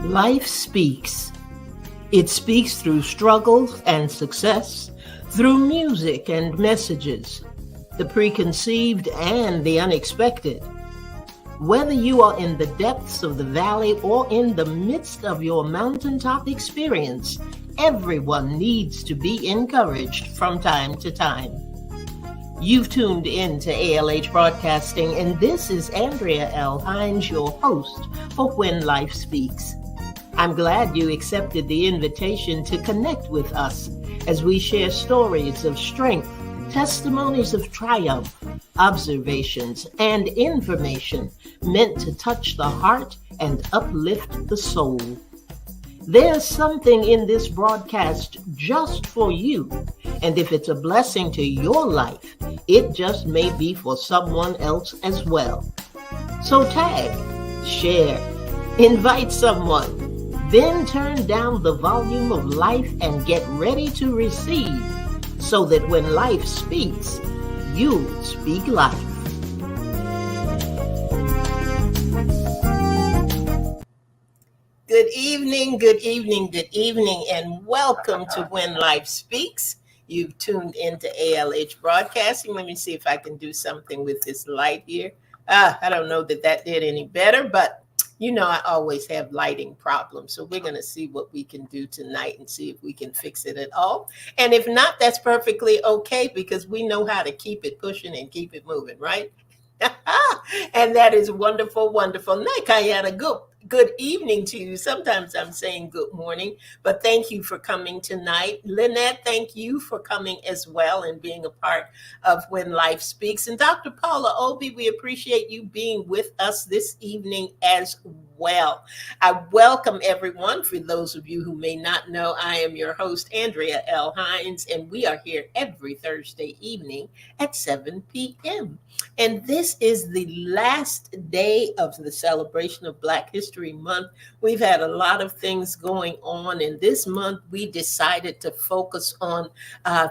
Life speaks. It speaks through struggles and success, through music and messages, the preconceived and the unexpected. Whether you are in the depths of the valley or in the midst of your mountaintop experience, everyone needs to be encouraged from time to time. You've tuned in to ALH Broadcasting, and this is Andrea L. Hines, your host for When Life Speaks. I'm glad you accepted the invitation to connect with us as we share stories of strength, testimonies of triumph, observations, and information meant to touch the heart and uplift the soul. There's something in this broadcast just for you, and if it's a blessing to your life, it just may be for someone else as well. So tag, share, invite someone, then turn down the volume of life and get ready to receive, so that when life speaks, you speak life. Good evening, good evening, good evening, and welcome to When Life Speaks. You've tuned into ALH Broadcasting. Let me see if I can do something with this light here. I don't know that did any better, but you know I always have lighting problems. So we're going to see what we can do tonight and see if we can fix it at all. And if not, that's perfectly okay, because we know how to keep it pushing and keep it moving, right? And that is wonderful, wonderful. Nakayana, good evening to you. Sometimes I'm saying good morning, but thank you for coming tonight. Lynette, thank you for coming as well and being a part of When Life Speaks. And Dr. Paula Obi, we appreciate you being with us this evening as well. I welcome everyone. For those of you who may not know, I am your host, Andrea L. Hines, and we are here every Thursday evening at 7 p.m. And this is the last day of the celebration of Black History Month. We've had a lot of things going on, and this month we decided to focus on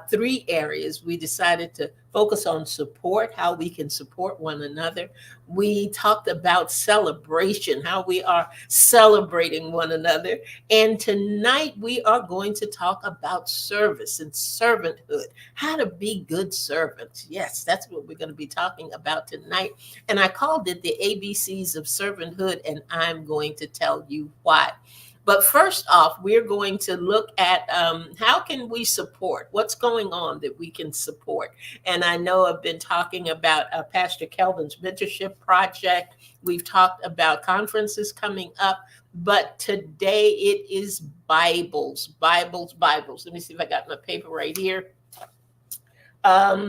three areas. We decided to focus on support, how we can support one another. We talked about celebration, how we are celebrating one another. And tonight we are going to talk about service and servanthood, how to be good servants. Yes, that's what we're going to be talking about tonight. And I called it the ABCs of servanthood, and I'm going to tell you why. But first off, we're going to look at how can we support? What's going on that we can support? And I know I've been talking about Pastor Kelvin's mentorship project. We've talked about conferences coming up, but today it is Bibles. Let me see if I got my paper right here.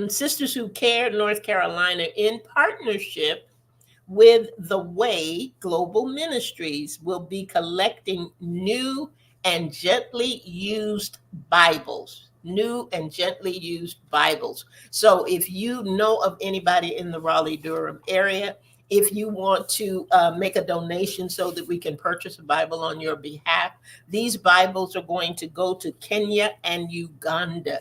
Sisters Who Care, North Carolina, in partnership with The Way Global Ministries, will be collecting new and gently used Bibles. So if you know of anybody in the Raleigh-Durham area, if you want to make a donation so that we can purchase a Bible on your behalf, these Bibles are going to go to Kenya and Uganda.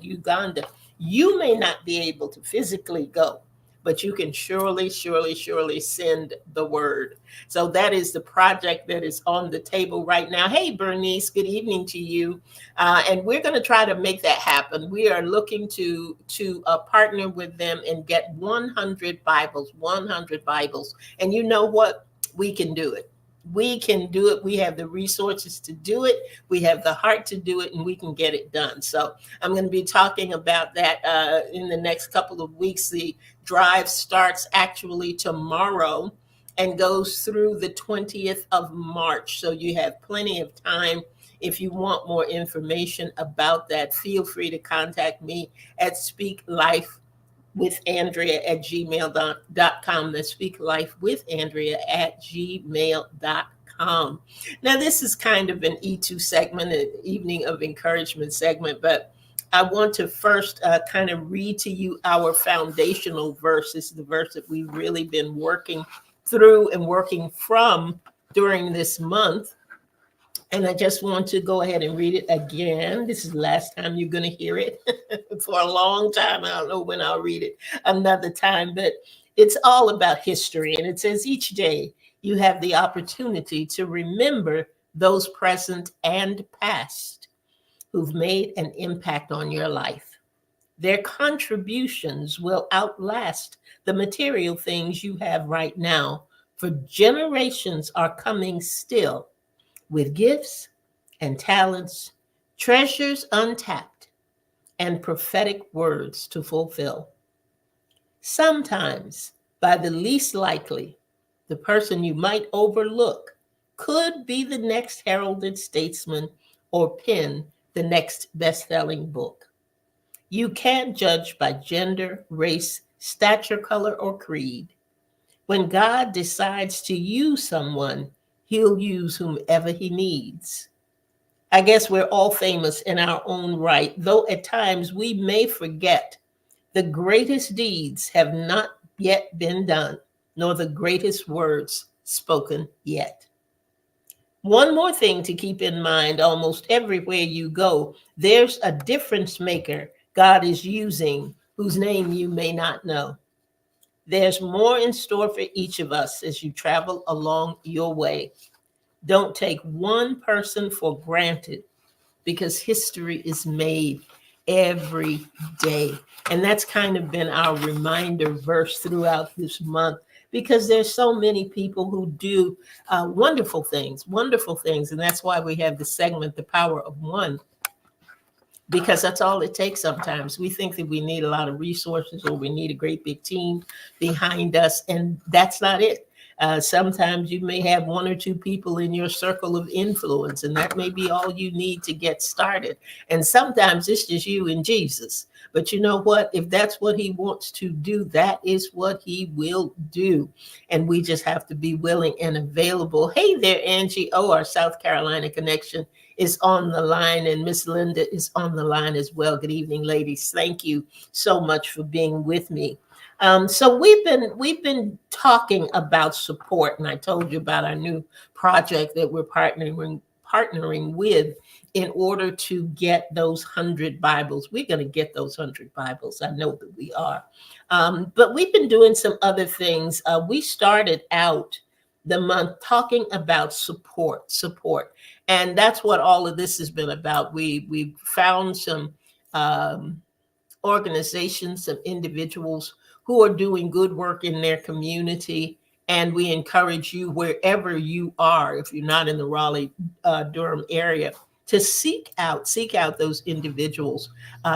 Uganda. You may not be able to physically go, but you can surely send the word. So that is the project that is on the table right now. Hey, Bernice, good evening to you. And we're going to try to make that happen. We are looking to partner with them and get 100 Bibles. And you know what? We can do it. We can do it. We have the resources to do it. We have the heart to do it, and we can get it done. So I'm going to be talking about that in the next couple of weeks. The drive starts actually tomorrow and goes through the 20th of March. So you have plenty of time. If you want more information about that, feel free to contact me at speaklifewithandrea@gmail.com. That's speaklifewithandrea@gmail.com. Now, this is kind of an E2 segment, an evening of encouragement segment, but I want to first kind of read to you our foundational verse. This is the verse that we've really been working through and working from during this month. And I just want to go ahead and read it again. This is the last time you're going to hear it for a long time. I don't know when I'll read it another time, but it's all about history. And it says, each day You have the opportunity to remember those present and past who've made an impact on your life. Their contributions will outlast the material things you have right now, for generations are coming still with gifts and talents, treasures untapped, and prophetic words to fulfill. Sometimes, by the least likely, the person you might overlook could be the next heralded statesman or pen the next best selling book. You can't judge by gender, race, stature, color, or creed. When God decides to use someone, he'll use whomever he needs. I guess we're all famous in our own right, though at times we may forget the greatest deeds have not yet been done, nor the greatest words spoken yet. One more thing to keep in mind: almost everywhere you go, there's a difference maker God is using whose name you may not know. There's more in store for each of us as you travel along your way. Don't take one person for granted, because history is made every day. And that's kind of been our reminder verse throughout this month, because there's so many people who do wonderful things. And that's why we have the segment, The Power of One, because that's all it takes sometimes. We think that we need a lot of resources or we need a great big team behind us, and that's not it. Sometimes you may have one or two people in your circle of influence, and that may be all you need to get started. And sometimes it's just you and Jesus. But you know what? If that's what he wants to do, that is what he will do. And we just have to be willing and available. Hey there, Angie. Oh, our South Carolina connection is on the line, and Miss Linda is on the line as well. Good evening, ladies. Thank you so much for being with me. So we've been talking about support, and I told you about our new project that we're partnering with in order to get those 100 Bibles. We're going to get those 100 Bibles. I know that we are. But we've been doing some other things. We started out the month talking about support. And that's what all of this has been about. We found some organizations, some individuals who are doing good work in their community. And we encourage you, wherever you are, if you're not in the Raleigh, Durham area, to seek out those individuals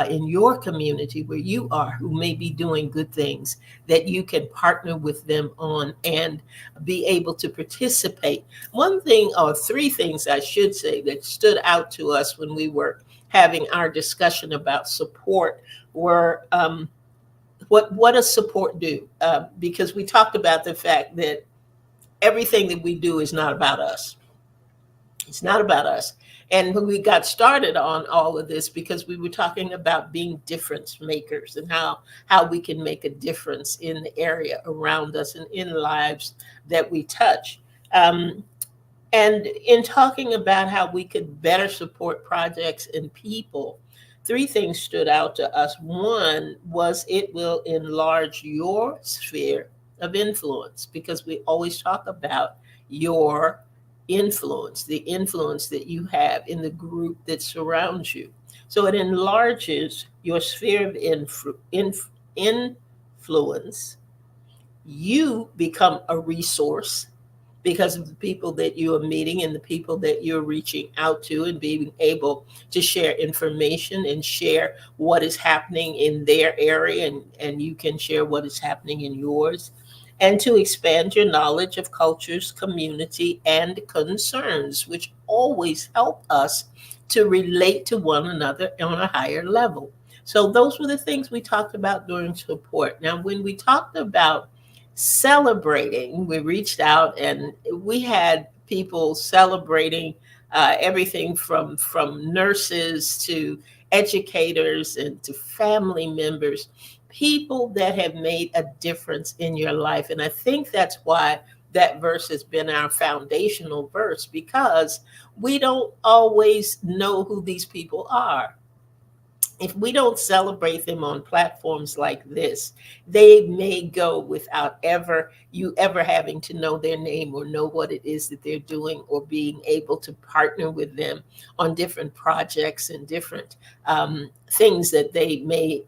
in your community where you are, who may be doing good things that you can partner with them on and be able to participate. One thing, or three things I should say, that stood out to us when we were having our discussion about support were what does support do? Because we talked about the fact that everything that we do is not about us. It's not about us. And when we got started on all of this, because we were talking about being difference makers and how we can make a difference in the area around us and in lives that we touch. And in talking about how we could better support projects and people, three things stood out to us. One was it will enlarge your sphere of influence, because we always talk about your influence, the influence that you have in the group that surrounds you. So it enlarges your sphere of influence. You become a resource because of the people that you are meeting and the people that you're reaching out to, and being able to share information and share what is happening in their area, and you can share what is happening in yours, and to expand your knowledge of cultures, community, and concerns, which always help us to relate to one another on a higher level. So those were the things we talked about during support. Now, when we talked about celebrating, we reached out and we had people celebrating everything from nurses to educators and to family members, people that have made a difference in your life. And I think that's why that verse has been our foundational verse, because we don't always know who these people are. If we don't celebrate them on platforms like this, they may go without ever, you ever having to know their name or know what it is that they're doing, or being able to partner with them on different projects and different things that they may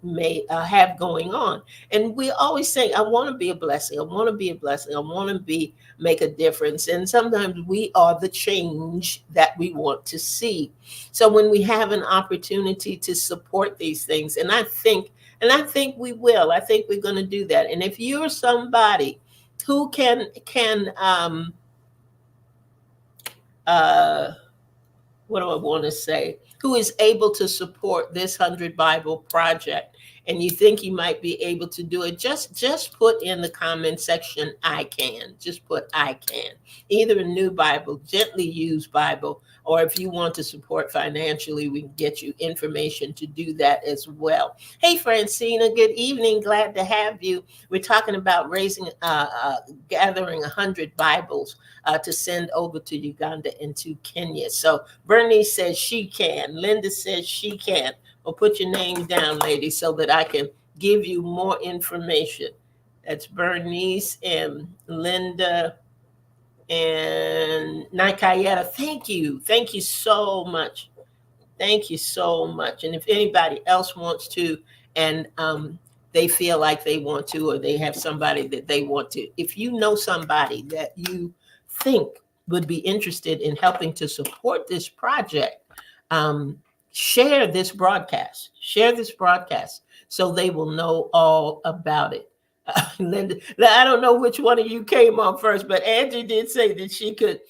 have going on. And we always say, I want to be a blessing. I want to be a blessing. I want to be make a difference. And sometimes we are the change that we want to see. So when we have an opportunity to support these things, and I think we will. I think we're going to do that. And if you're somebody who can uh what do I want to say, who is able to support this 100 Bible project, and you think you might be able to do it, just put in the comment section, I can. Just put I can. Either a new Bible, gently used Bible, or if you want to support financially, we can get you information to do that as well. Hey, Francina, good evening. Glad to have you. We're talking about gathering 100 Bibles to send over to Uganda and to Kenya. So Bernice says she can. Linda says she can. Well, put your name down, lady, so that I can give you more information. That's Bernice and Linda and Nikayeta. Thank you. Thank you so much. Thank you so much. And if anybody else wants to, and they feel like they want to, or they have somebody that they want to, if you know somebody that you think would be interested in helping to support this project, um, share this broadcast. Share this broadcast so they will know all about it. Linda, I don't know which one of you came on first, but Angie did say that she could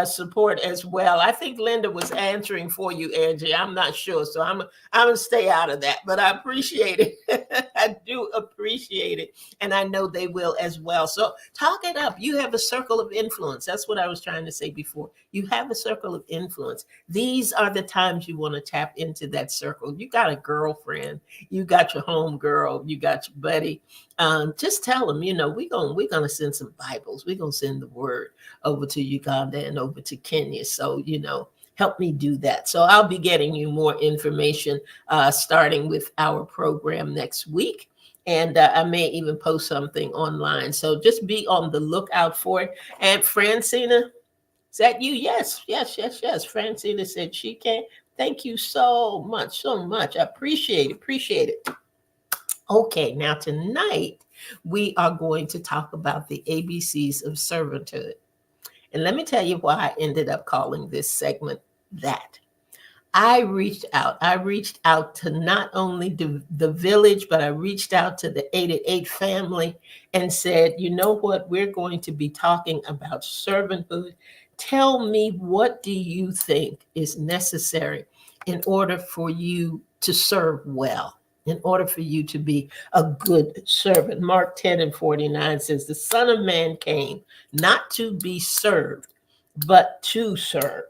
support as well. I think Linda was answering for you, Angie. I'm not sure, so I'm gonna stay out of that. But I appreciate it. I do appreciate it, and I know they will as well. So talk it up. You have a circle of influence. That's what I was trying to say before. You have a circle of influence. These are the times you want to tap into that circle. You got a girlfriend, you got your home girl, you got your buddy. Just tell them, we're gonna send some Bibles. We're gonna send the word over to Uganda and over to Kenya. So help me do that. So I'll be getting you more information starting with our program next week. And I may even post something online. So just be on the lookout for it. And Francina, is that you? Yes, yes, yes, yes. Francina said she can. Thank you so much, so much. I appreciate it. Appreciate it. Okay, now tonight we are going to talk about the ABCs of servanthood. And let me tell you why I ended up calling this segment that. I reached out. I reached out to not only the village, but I reached out to the 888 family and said, you know what? We're going to be talking about servanthood. Tell me, what do you think is necessary in order for you to serve well? In order for you to be a good servant. Mark 10:49 says, the Son of Man came not to be served, but to serve.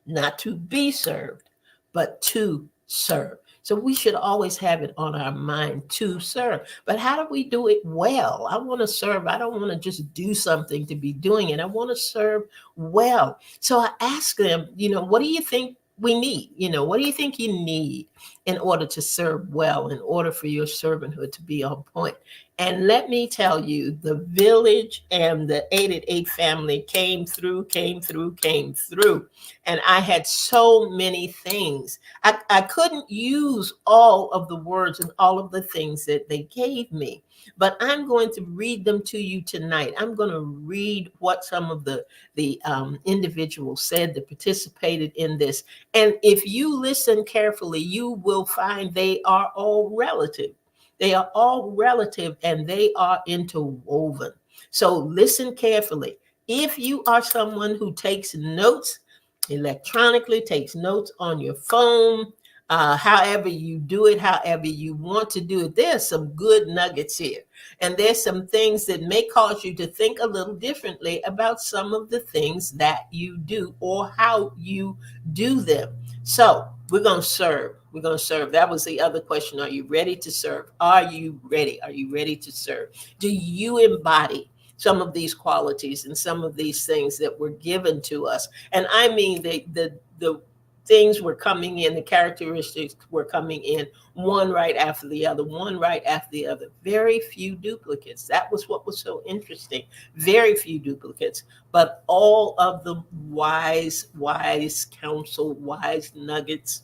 Not to be served, but to serve. So we should always have it on our mind to serve. But how do we do it well? I want to serve. I don't want to just do something to be doing it. I want to serve well. So I asked them, what do you think we need? What do you think you need in order to serve well, in order for your servanthood to be on point? And let me tell you, the village and the 888 family came through. And I had so many things. I couldn't use all of the words and all of the things that they gave me, but I'm going to read them to you tonight. I'm going to read what some of the individuals said that participated in this. And if you listen carefully, you will find they are all relative. They are all relative and they are interwoven. So listen carefully. If you are someone who takes notes electronically, takes notes on your phone, however you do it, however you want to do it, there's some good nuggets here. And there's some things that may cause you to think a little differently about some of the things that you do or how you do them. So we're going to serve. We're going to serve. That was the other question. Are you ready to serve? Are you ready? Are you ready to serve? Do you embody some of these qualities and some of these things that were given to us? And I mean the things were coming in, the characteristics were coming in, one right after the other, one right after the other. Very few duplicates. That was what was so interesting. Very few duplicates, but all of the wise counsel, wise nuggets,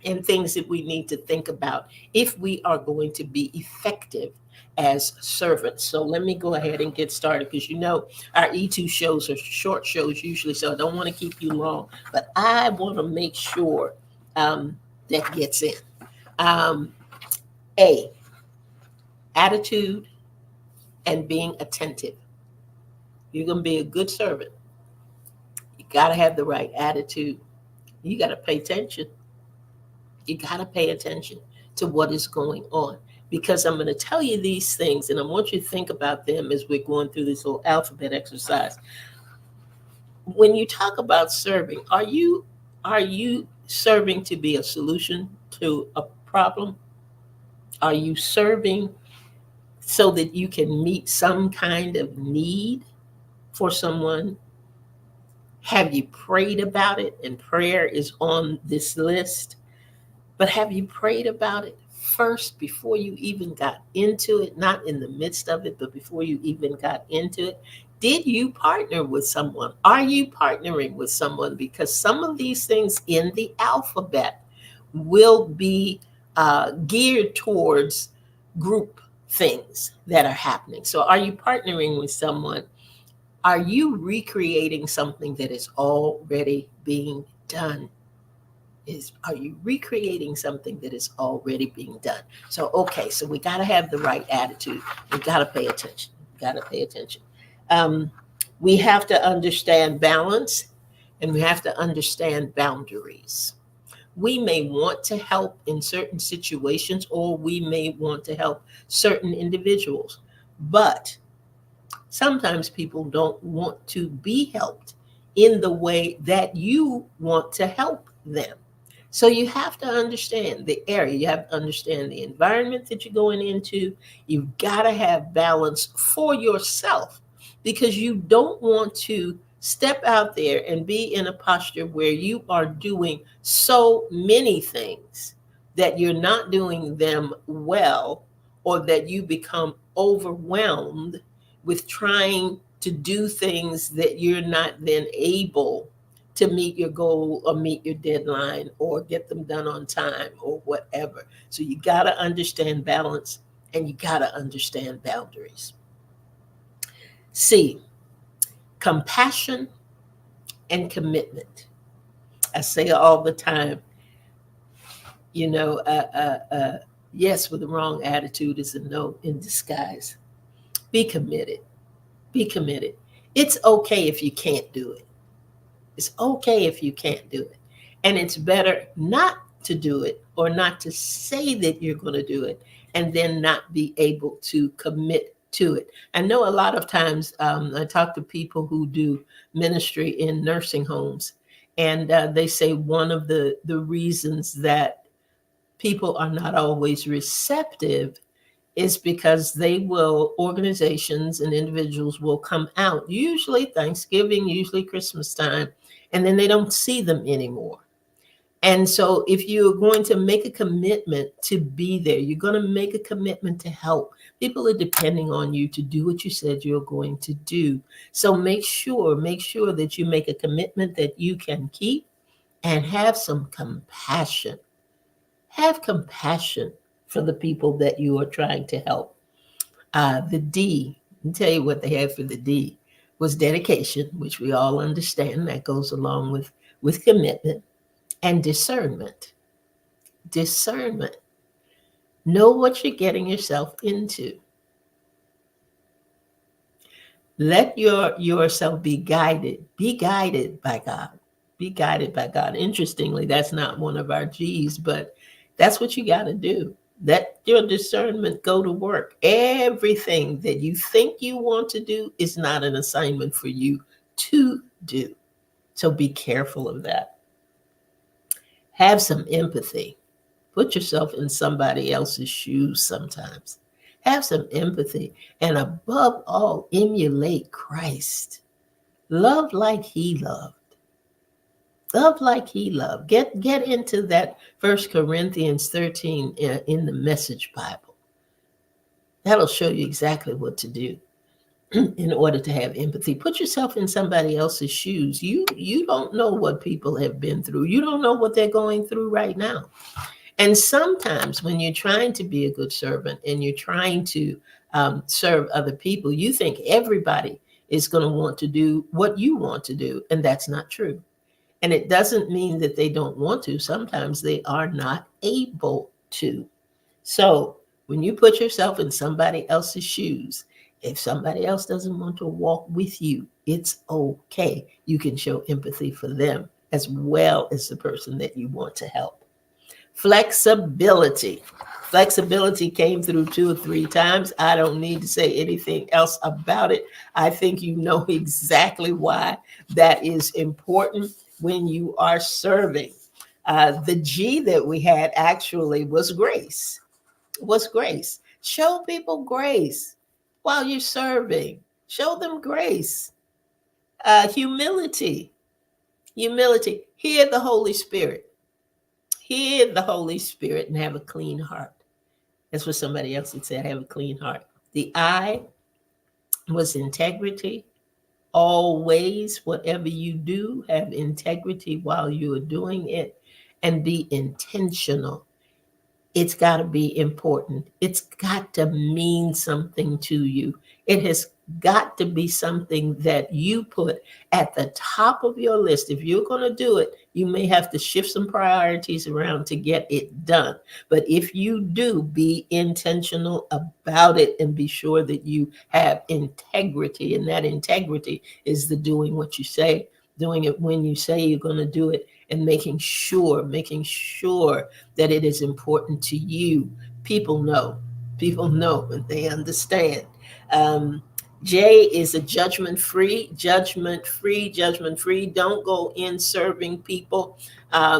and things that we need to think about if we are going to be effective as servants. So let me go ahead and get started, because you know our E2 shows are short shows usually, so I don't want to keep you long, but I want to make sure that gets in. Um, A, attitude and being attentive. You're going to be a good servant. You got to have the right attitude. You got to pay attention. You got to pay attention to what is going on, because I'm going to tell you these things and I want you to think about them as we're going through this little alphabet exercise. When you talk about serving, are you serving to be a solution to a problem? Are you serving so that you can meet some kind of need for someone? Have you prayed about it? And prayer is on this list. But have you prayed about it first before you even got into it? Not in the midst of it, but before you even got into it. Did you partner with someone? Are you partnering with someone? Because some of these things in the alphabet will be geared towards group things that are happening. So, are you partnering with someone? Are you recreating something that is already being done? Are you recreating something that is already being done? So okay, so we got to have the right attitude. We got to pay attention. We got to pay attention. um, we have to understand balance, and we have to understand boundaries. We may want to help in certain situations, or we may want to help certain individuals, but sometimes people don't want to be helped in the way that you want to help them. So you have to understand the area, you have to understand the environment that you're going into. You've got to have balance for yourself, because you don't want to step out there and be in a posture where you are doing so many things that you're not doing them well, or that you become overwhelmed with trying to do things that you're not then able to meet your goal or meet your deadline or get them done on time or whatever. So you got to understand balance, and you got to understand boundaries. C, compassion and commitment. I say all the time, you know, yes with the wrong attitude is a no in disguise. Be committed. Be committed. It's okay if you can't do it. It's okay if you can't do it. And it's better not to do it, or not to say that you're going to do it and then not be able to commit to it. I know a lot of times I talk to people who do ministry in nursing homes, and they say one of the reasons that people are not always receptive is because organizations and individuals will come out, usually Thanksgiving, usually Christmas time, and then they don't see them anymore. And so if you're going to make a commitment to be there, you're going to make a commitment to help. People are depending on you to do what you said you're going to do. So make sure that you make a commitment that you can keep, and have some compassion. Have compassion for the people that you are trying to help. The D, I'll tell you what they had for the D, was dedication, which we all understand that goes along with commitment, and discernment. Discernment. Know what you're getting yourself into. Let yourself be guided. Be guided by God. Be guided by God. Interestingly, that's not one of our G's, but that's what you got to do. Let your discernment go to work. Everything that you think you want to do is not an assignment for you to do. So be careful of that. Have some empathy. Put yourself in somebody else's shoes sometimes. Have some empathy. And above all, emulate Christ. Love like he loved. Love like he loved. Get into that First Corinthians 13 in the Message Bible. That'll show you exactly what to do in order to have empathy. Put yourself in somebody else's shoes. You don't know what people have been through. You don't know what they're going through right now. And sometimes when you're trying to be a good servant and you're trying to serve other people, you think everybody is going to want to do what you want to do, and that's not true. And it doesn't mean that they don't want to. Sometimes they are not able to. So when you put yourself in somebody else's shoes, if somebody else doesn't want to walk with you, it's okay. You can show empathy for them as well as the person that you want to help. Flexibility. Flexibility came through 2 or 3 times. I don't need to say anything else about it. I think you know exactly why that is important when you are serving. The G that we had actually was grace. Was grace. Show people grace while you're serving. Show them grace. Humility. Humility. Hear the Holy Spirit. Hear the Holy Spirit and have a clean heart. That's what somebody else had said, have a clean heart. The I was integrity. Always, whatever you do, have integrity while you are doing it and be intentional. It's got to be important. It's got to mean something to you. It has got to be something that you put at the top of your list. If you're going to do it, you may have to shift some priorities around to get it done. But if you do, be intentional about it and be sure that you have integrity. And that integrity is the doing what you say, doing it when you say you're going to do it, and making sure that it is important to you. People know, and they understand. Um, J is a judgment free. Don't go in serving people,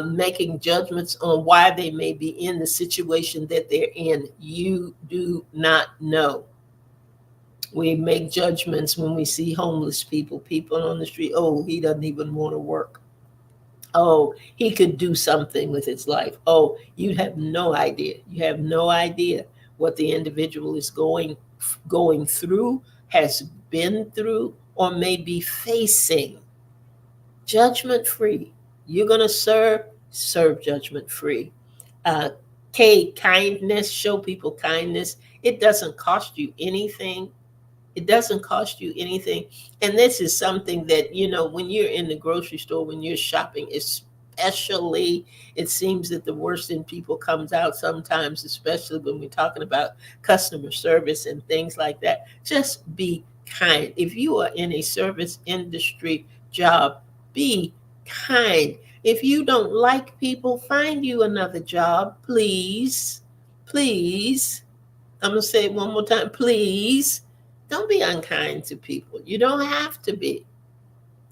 making judgments on why they may be in the situation that they're in. You do not know. We make judgments when we see homeless people on the street. Oh, he doesn't even want to work. Oh, he could do something with his life. Oh, you have no idea. You have no idea what the individual is going through, has been through, or may be facing. Judgment free. You're gonna serve judgment free. Uh, K, kindness. Show people kindness. It doesn't cost you anything. It doesn't cost you anything. And this is something that, when you're in the grocery store, when you're shopping, especially, it seems that the worst in people comes out sometimes, especially when we're talking about customer service and things like that. Just be kind. If you are in a service industry job, be kind. If you don't like people, find you another job, please. Please. I'm going to say it one more time. Please don't be unkind to people. You don't have to be.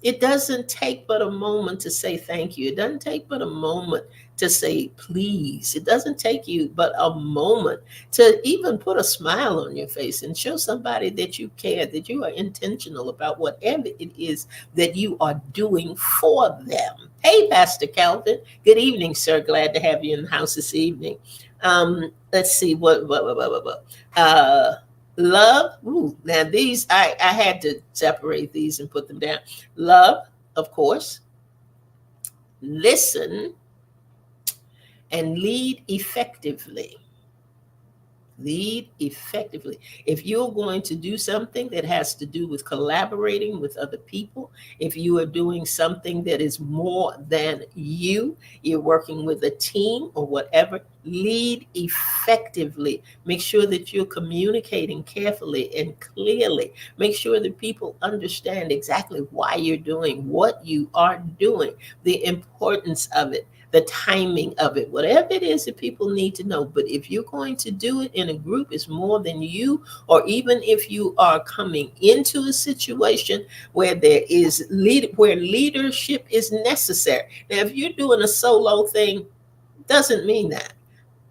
It doesn't take but a moment to say thank you. It doesn't take but a moment to say please. It doesn't take you but a moment to even put a smile on your face and show somebody that you care, that you are intentional about whatever it is that you are doing for them. Hey, Pastor Calvin. Good evening, sir. Glad to have you in the house this evening. Let's see what. Love. Ooh, now these I had to separate these and put them down. Love, of course. Listen and lead effectively. Lead effectively. If you're going to do something that has to do with collaborating with other people, if you are doing something that is more than you're working with a team or whatever, lead effectively. Make sure that you're communicating carefully and clearly. Make sure that people understand exactly why you're doing what you are doing, the importance of it, the timing of it, whatever it is that people need to know. But if you're going to do it in a group, it's more than you, or even if you are coming into a situation where where leadership is necessary. Now, if you're doing a solo thing, doesn't mean that.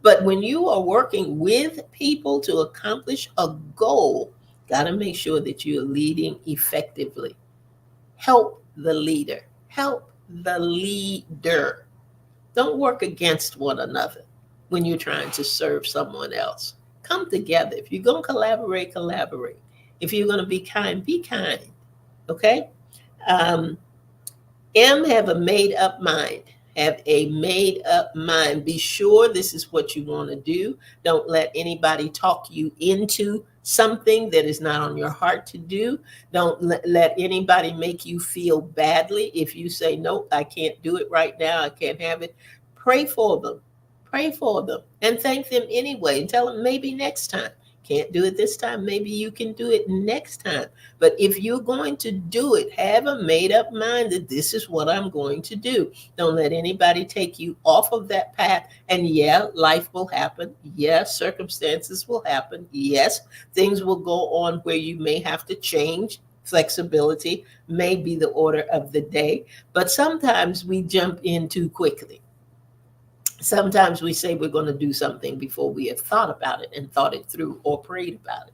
But when you are working with people to accomplish a goal, got to make sure that you're leading effectively. Help the leader. Help the leader. Don't work against one another when you're trying to serve someone else. Come together. If you're going to collaborate, collaborate. If you're going to be kind, be kind. Okay? Um, M, have a made up mind. Have a made up mind. Be sure this is what you want to do. Don't let anybody talk you into something that is not on your heart to do. Don't let anybody make you feel badly if you say, nope, I can't do it right now. I can't have it. Pray for them. Pray for them and thank them anyway and tell them maybe next time. Can't do it this time. Maybe you can do it next time. But if you're going to do it, have a made up mind that this is what I'm going to do. Don't let anybody take you off of that path. And yeah, life will happen. Yes, circumstances will happen. Yes, things will go on where you may have to change. Flexibility may be the order of the day. But sometimes we jump in too quickly. Sometimes we say we're going to do something before we have thought about it and thought it through or prayed about it.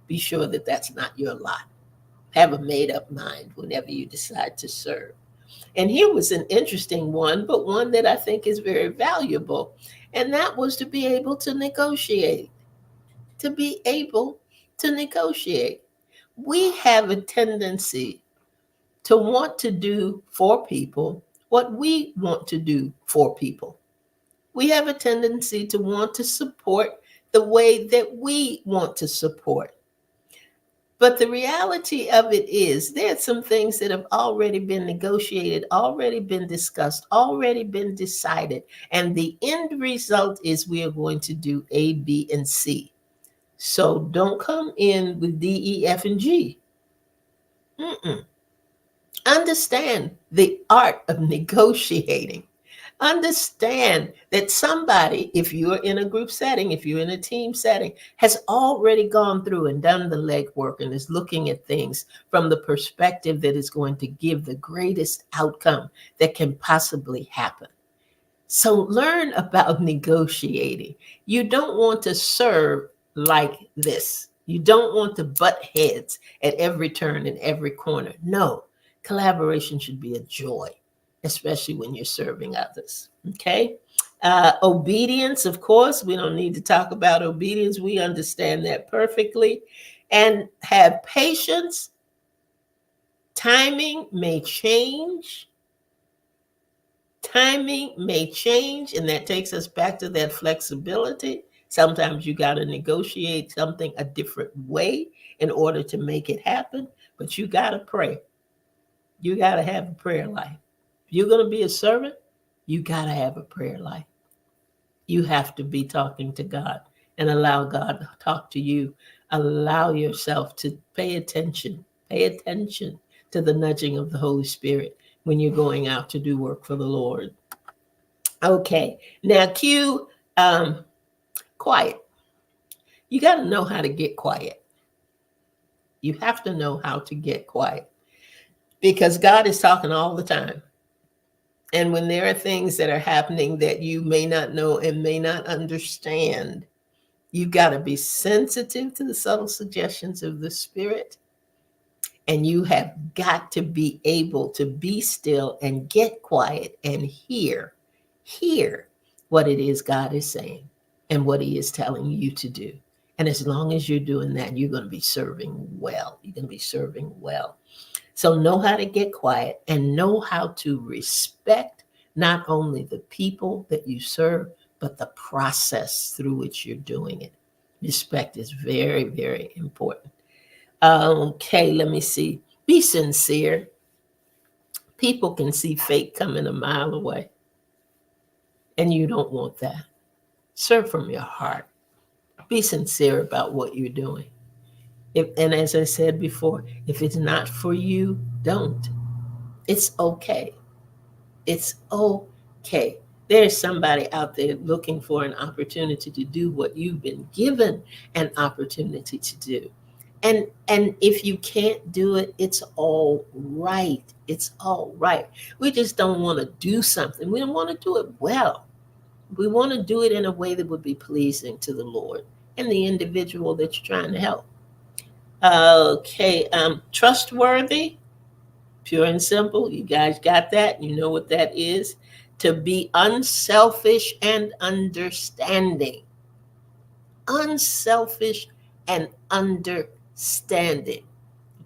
Be sure that that's not your lot. Have a made up mind whenever you decide to serve. And here was an interesting one, but one that I think is very valuable. And that was to be able to negotiate. To be able to negotiate. We have a tendency to want to do for people what we want to do for people. We have a tendency to want to support the way that we want to support. But the reality of it is, there are some things that have already been negotiated, already been discussed, already been decided. And the end result is we are going to do A, B, and C. So don't come in with D, E, F, and G. Mm-mm. Understand the art of negotiating. Understand that somebody, if you're in a group setting, if you're in a team setting, has already gone through and done the legwork and is looking at things from the perspective that is going to give the greatest outcome that can possibly happen. So learn about negotiating. You don't want to serve like this. You don't want to butt heads at every turn and every corner. No, collaboration should be a joy, especially when you're serving others. Okay. Obedience, of course, we don't need to talk about obedience. We understand that perfectly. And have patience. Timing may change. Timing may change, and that takes us back to that flexibility. Sometimes you got to negotiate something a different way in order to make it happen, but you got to pray. You got to have a prayer life. If you're going to be a servant, you got to have a prayer life. You have to be talking to God and allow God to talk to you. Allow yourself to pay attention. Pay attention to the nudging of the Holy Spirit when you're going out to do work for the Lord. Okay, now Q, quiet. You got to know how to get quiet. You have to know how to get quiet because God is talking all the time. And when there are things that are happening that you may not know and may not understand, you've got to be sensitive to the subtle suggestions of the Spirit. And you have got to be able to be still and get quiet and hear what it is God is saying and what he is telling you to do. And as long as you're doing that, you're going to be serving well. You're going to be serving well. So know how to get quiet and know how to respect not only the people that you serve, but the process through which you're doing it. Respect is very, very important. Okay, let me see. Be sincere. People can see fake coming a mile away, and you don't want that. Serve from your heart. Be sincere about what you're doing. And as I said before, if it's not for you, don't. It's okay. It's okay. There's somebody out there looking for an opportunity to do what you've been given an opportunity to do. And if you can't do it, it's all right. It's all right. We just don't want to do something. We don't want to do it well. We want to do it in a way that would be pleasing to the Lord and the individual that you're trying to help. Okay, trustworthy. Pure and simple. You guys got that? You know what that is? To be unselfish and understanding. Unselfish and understanding.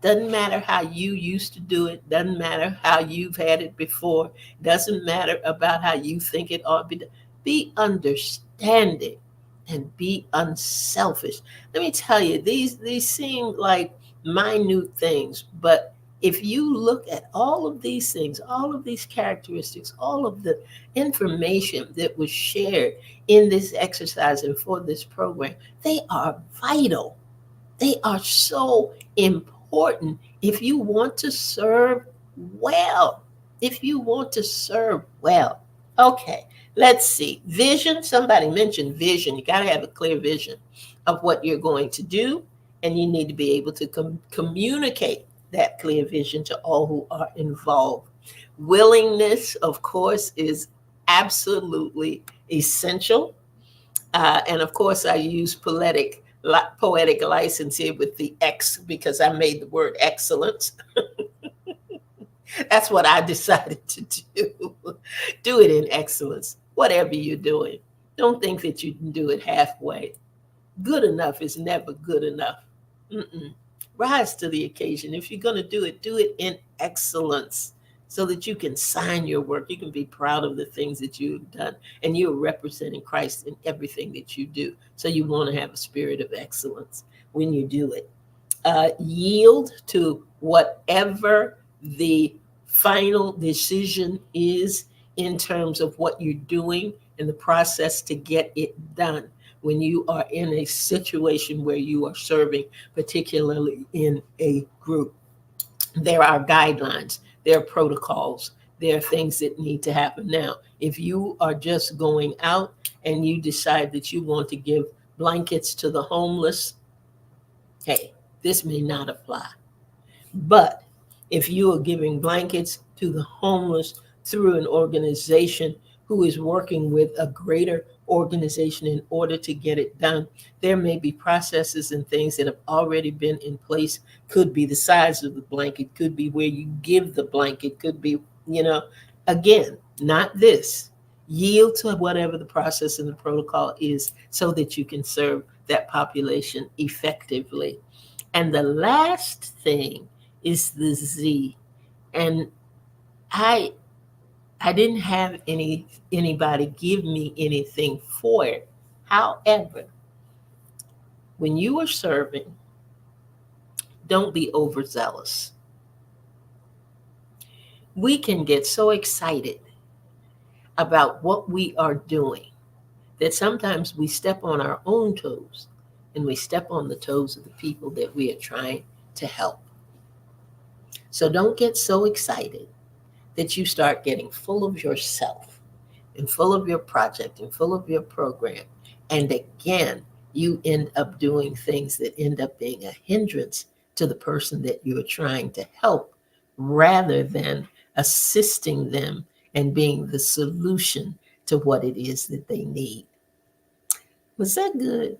Doesn't matter how you used to do it. Doesn't matter how you've had it before. Doesn't matter about how you think it ought to be done. Be understanding and be unselfish. Let me tell you, these seem like minute things, but if you look at all of these things, all of these characteristics, all of the information that was shared in this exercise and for this program, they are vital. They are so important if you want to serve well. If you want to serve well. Okay, let's see. Vision. Somebody mentioned vision. You got to have a clear vision of what you're going to do, and you need to be able to communicate that clear vision to all who are involved. Willingness, of course, is absolutely essential, and of course, I use poetic license here with the X because I made the word excellence. That's what I decided to do. Do it in excellence, whatever you're doing. Don't think that you can do it halfway. Good enough is never good enough. Mm-mm. Rise to the occasion. If you're going to do it in excellence so that you can sign your work. You can be proud of the things that you've done, and you're representing Christ in everything that you do. So you want to have a spirit of excellence when you do it. Yield to whatever the final decision is in terms of what you're doing in the process to get it done when you are in a situation where you are serving, particularly in a group. There are guidelines, there are protocols, there are things that need to happen. Now, if you are just going out and you decide that you want to give blankets to the homeless, hey, this may not apply. But if you are giving blankets to the homeless through an organization who is working with a greater organization in order to get it done, there may be processes and things that have already been in place. Could be the size of the blanket, could be where you give the blanket, could be, again, not this. Yield to whatever the process and the protocol is so that you can serve that population effectively. And the last thing is the Z. And I I didn't have anybody give me anything for it. However, when you are serving, don't be overzealous. We can get so excited about what we are doing that sometimes we step on our own toes and we step on the toes of the people that we are trying to help. So don't get so excited that you start getting full of yourself and full of your project and full of your program. And again, you end up doing things that end up being a hindrance to the person that you're trying to help rather than assisting them and being the solution to what it is that they need. Was that good?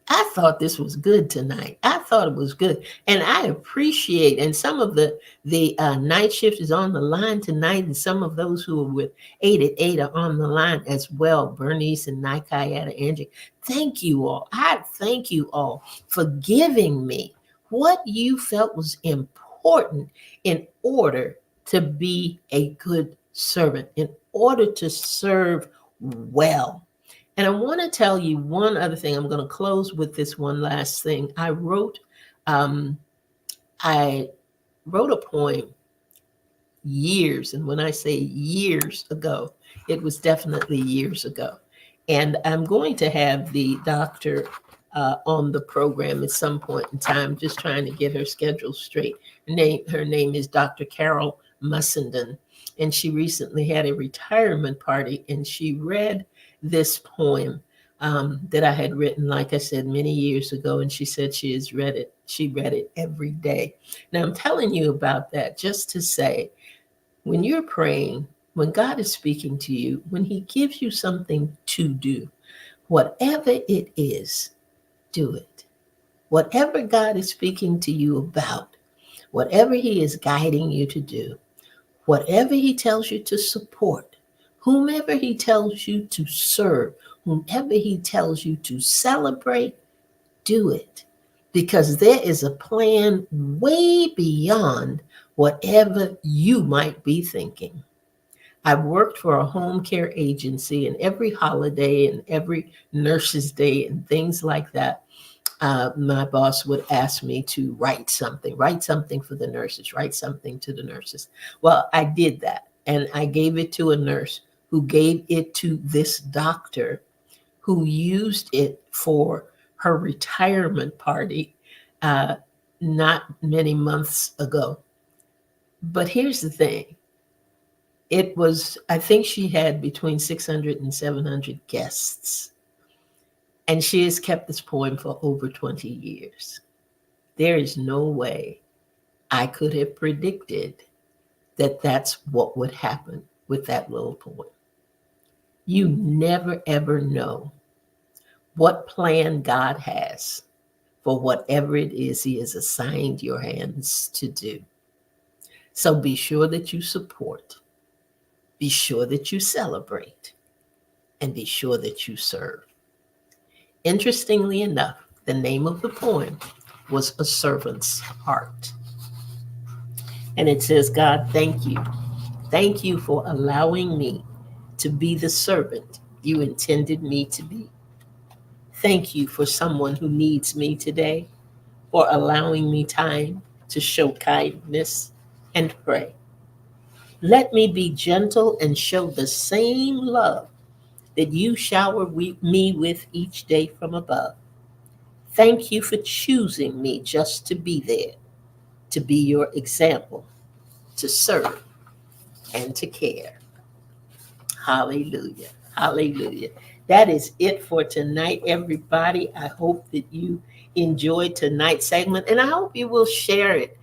I thought this was good tonight. I thought it was good, and I appreciate. And some of the night shift is on the line tonight, and some of those who are with 8 at 8 are on the line as well. Bernice and Nikayata, Angie, thank you all. I thank you all for giving me what you felt was important in order to be a good servant, in order to serve well. And I want to tell you one other thing. I'm going to close with this one last thing. Um, I wrote a poem years, and when I say years ago, it was definitely years ago. And I'm going to have the doctor on the program at some point in time, just trying to get her schedule straight. Her name is Dr. Carol Mussenden, and she recently had a retirement party, and she read this poem that I had written, like I said, many years ago, and she said she has read it. She read it every day. Now, I'm telling you about that just to say, when you're praying, when God is speaking to you, when He gives you something to do, whatever it is, do it. Whatever God is speaking to you about, Whatever He is guiding you to do, whatever He tells you to support, whomever He tells you to serve, whomever He tells you to celebrate, do it. Because there is a plan way beyond whatever you might be thinking. I've worked for a home care agency, and every holiday and every nurse's day and things like that, my boss would ask me to write something for the nurses, write something to the nurses. Well, I did that, and I gave it to a nurse who gave it to this doctor who used it for her retirement party uh, not many months ago. But here's the thing, it was, I think she had between 600 and 700 guests, and she has kept this poem for over 20 years. There is no way I could have predicted that that's what would happen with that little poem. You never ever know what plan God has for whatever it is He has assigned your hands to do. So be sure that you support, be sure that you celebrate, and be sure that you serve. Interestingly enough, the name of the poem was A Servant's Heart. And it says, God, thank you. Thank you for allowing me to be the servant you intended me to be. Thank you for someone who needs me today, for allowing me time to show kindness and pray. Let me be gentle and show the same love that you shower me with each day from above. Thank you for choosing me just to be there, to be your example, to serve and to care. Hallelujah. Hallelujah. That is it for tonight, everybody. I hope that you enjoyed tonight's segment, and I hope you will share it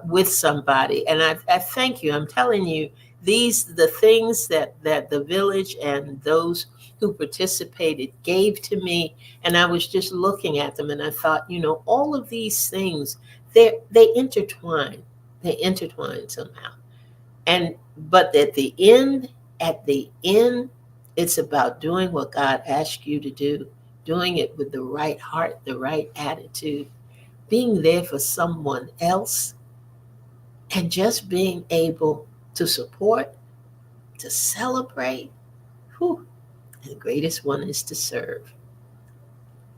with somebody. And I thank you. I'm telling you, the things that the village and those who participated gave to me, and I was just looking at them, and I thought, all of these things, they intertwine. They intertwine somehow. And but at the end, it's about doing what God asked you to do, doing it with the right heart, the right attitude, being there for someone else, and just being able to support, to celebrate. Whew, and the greatest one is to serve.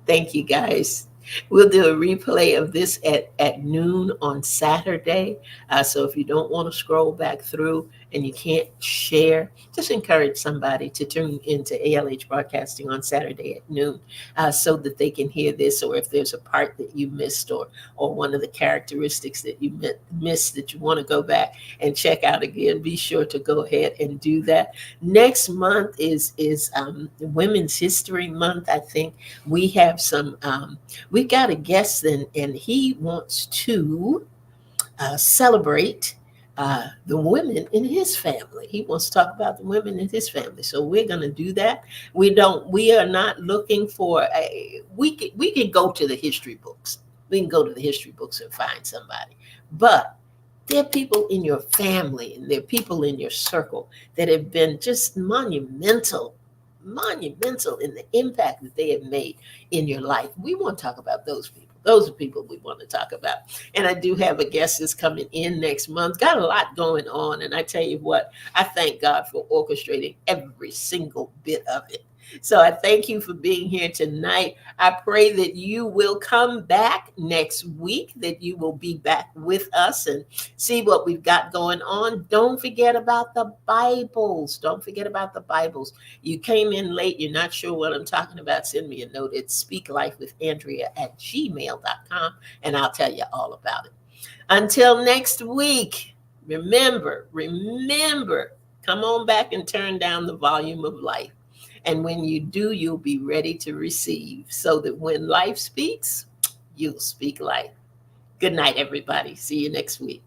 Thank you, guys. We'll do a replay of this at noon on Saturday. So if you don't want to scroll back through and you can't share, just encourage somebody to tune into ALH Broadcasting on Saturday at noon so that they can hear this. Or if there's a part that you missed, or one of the characteristics that you missed that you want to go back and check out again, be sure to go ahead and do that. Next month is Women's History Month. I think we have we got a guest, and he wants to celebrate the women in his family. He wants to talk about the women in his family. So we're going to do that. We are not looking for we can go to the history books. We can go to the history books and find somebody. But there are people in your family and there are people in your circle that have been just monumental in the impact that they have made in your life. We want to talk about those people. Those are people we want to talk about. And I do have a guest that's coming in next month. Got a lot going on. And I tell you what, I thank God for orchestrating every single bit of it. So I thank you for being here tonight. I pray that you will come back next week, that you will be back with us and see what we've got going on. Don't forget about the Bibles. Don't forget about the Bibles. You came in late, you're not sure what I'm talking about, send me a note. It's speaklifewithandrea@gmail.com, and I'll tell you all about it. Until next week, remember, come on back and turn down the volume of life. And when you do, you'll be ready to receive, so that when life speaks, you'll speak life. Good night, everybody. See you next week.